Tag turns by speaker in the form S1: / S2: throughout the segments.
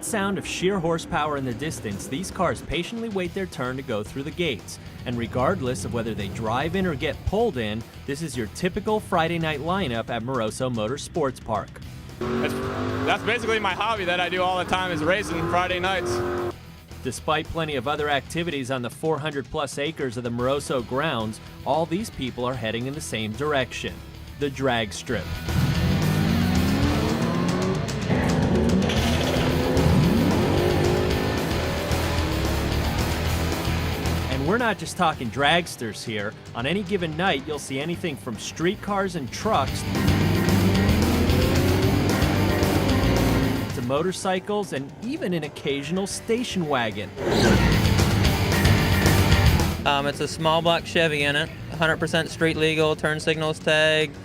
S1: sound of sheer horsepower in the distance, these cars patiently wait their turn to go through the gates. And regardless of whether they drive in or get pulled in, this is your typical Friday night lineup at Morosso Motorsports Park.
S2: That's basically my hobby that I do all the time, is racing Friday nights.
S1: Despite plenty of other activities on the 400-plus acres of the Morosso grounds, all these people are heading in the same direction, the drag strip. And we're not just talking dragsters here. On any given night, you'll see anything from streetcars and trucks to motorcycles and even an occasional station wagon.
S3: It's a small block Chevy in it, 100% street legal, turn signals tagged,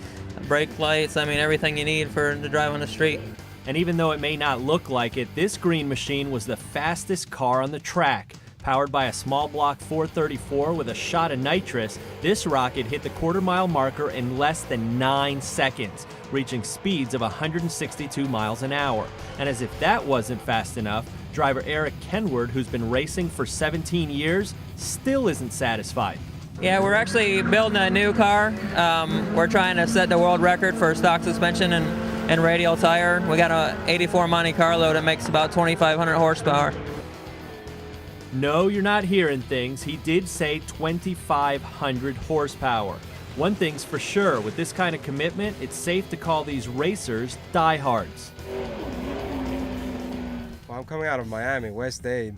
S3: brake lights, I mean everything you need to drive on the street.
S1: And even though it may not look like it, this green machine was the fastest car on the track. Powered by a small block 434 with a shot of nitrous, this rocket hit the quarter-mile marker in less than 9 seconds, reaching speeds of 162 miles an hour. And as if that wasn't fast enough, driver Eric Kenward, who's been racing for 17 years, still isn't satisfied.
S3: Yeah, we're actually building a new car. We're trying to set the world record for stock suspension and radial tire. We got a 84 Monte Carlo that makes about 2,500 horsepower.
S1: No, you're not hearing things. He did say 2,500 horsepower. One thing's for sure, with this kind of commitment, it's safe to call these racers diehards.
S4: Well, I'm coming out of Miami, West Dade.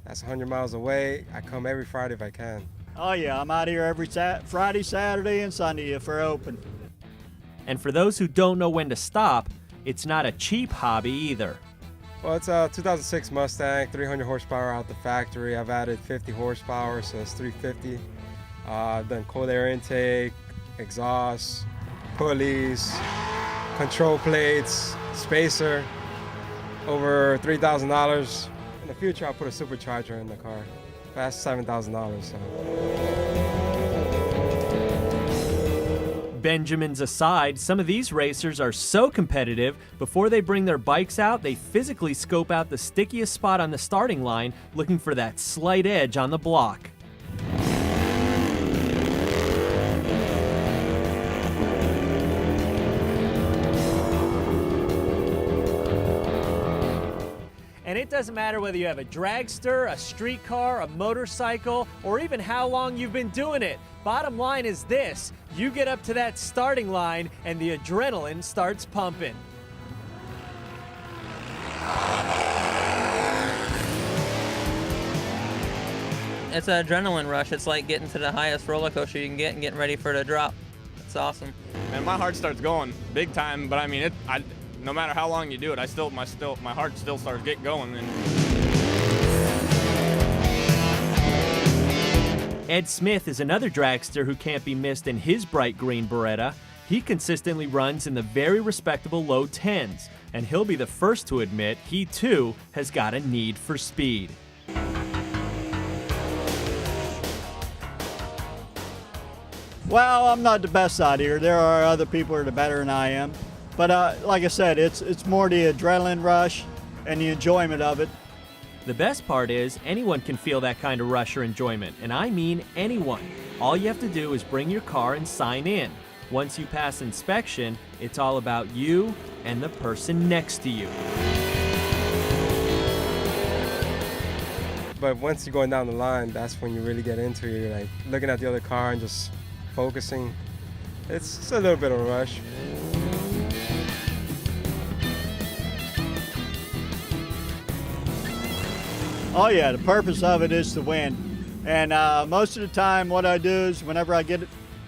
S4: That's 100 miles away. I come every Friday if I can.
S5: Oh yeah, I'm out here every Friday, Saturday, and Sunday if we're open.
S1: And for those who don't know when to stop, it's not a cheap hobby either.
S4: Well, it's a 2006 Mustang, 300 horsepower out the factory. I've added 50 horsepower, so it's 350. I've done cold air intake, exhaust, pulleys, control plates, spacer, over $3,000. In the future, I'll put a supercharger in the car. That's $7,000. So.
S1: Benjamins aside, some of these racers are so competitive, before they bring their bikes out, they physically scope out the stickiest spot on the starting line, looking for that slight edge on the block. And it doesn't matter whether you have a dragster, a streetcar, a motorcycle, or even how long you've been doing it. Bottom line is this: you get up to that starting line and the adrenaline starts pumping.
S3: It's an adrenaline rush. It's like getting to the highest roller coaster you can get and getting ready for the drop. It's awesome.
S2: And my heart starts going big time, but I mean, no matter how long you do it, my heart still starts getting going.
S1: Ed Smith is another dragster who can't be missed in his bright green Beretta. He consistently runs in the very respectable low 10s, and he'll be the first to admit he too has got a need for speed.
S5: Well, I'm not the best out here. There are other people who are better than I am. But like I said, it's more the adrenaline rush and the enjoyment of it.
S1: The best part is anyone can feel that kind of rush or enjoyment, and I mean anyone. All you have to do is bring your car and sign in. Once you pass inspection, it's all about you and the person next to you.
S4: But once you're going down the line, that's when you really get into it. You're like looking at the other car and just focusing. It's a little bit of a rush.
S5: Oh yeah, the purpose of it is to win. And most of the time what I do is whenever I get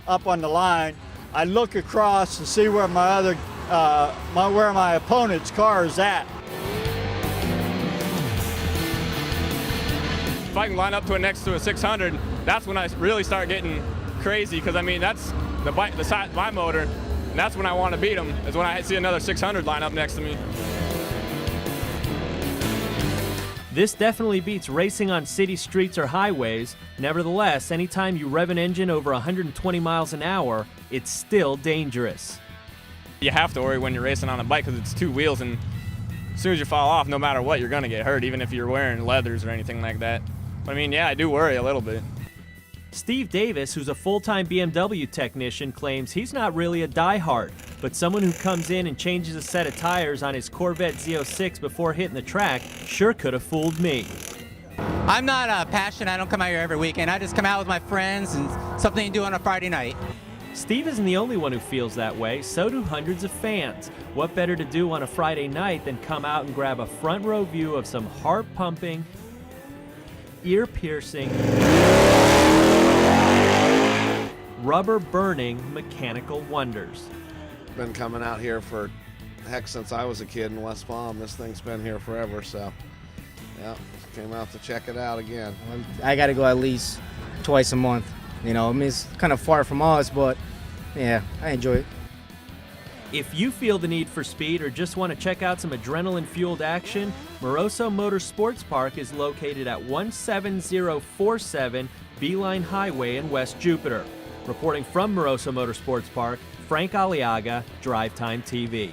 S5: up on the line, I look across to see where where my opponent's car is at.
S2: If I can line up to it next to a 600, that's when I really start getting crazy, because I mean, that's the side my motor, and that's when I want to beat them, is when I see another 600 line up next to me.
S1: This definitely beats racing on city streets or highways. Nevertheless, anytime you rev an engine over 120 miles an hour, it's still dangerous.
S2: You have to worry when you're racing on a bike because it's two wheels, and as soon as you fall off, no matter what, you're going to get hurt, even if you're wearing leathers or anything like that. But I mean, yeah, I do worry a little bit.
S1: Steve Davis, who's a full-time BMW technician, claims he's not really a diehard, but someone who comes in and changes a set of tires on his Corvette Z06 before hitting the track sure could have fooled me.
S6: I'm not passionate. I don't come out here every weekend. I just come out with my friends and something to do on a Friday night.
S1: Steve isn't the only one who feels that way, so do hundreds of fans. What better to do on a Friday night than come out and grab a front row view of some heart-pumping, ear-piercing, rubber-burning mechanical wonders.
S7: Been coming out here for, heck, since I was a kid in West Palm. This thing's been here forever, so yeah, came out to check it out again.
S8: I got to go at least twice a month. You know, I mean, it's kind of far from us, but yeah, I enjoy it.
S1: If you feel the need for speed or just want to check out some adrenaline-fueled action, Morosso Motorsports Park is located at 17047 Beeline Highway in West Jupiter. Reporting from Morosso Motorsports Park, Frank Aliaga, Drive Time TV.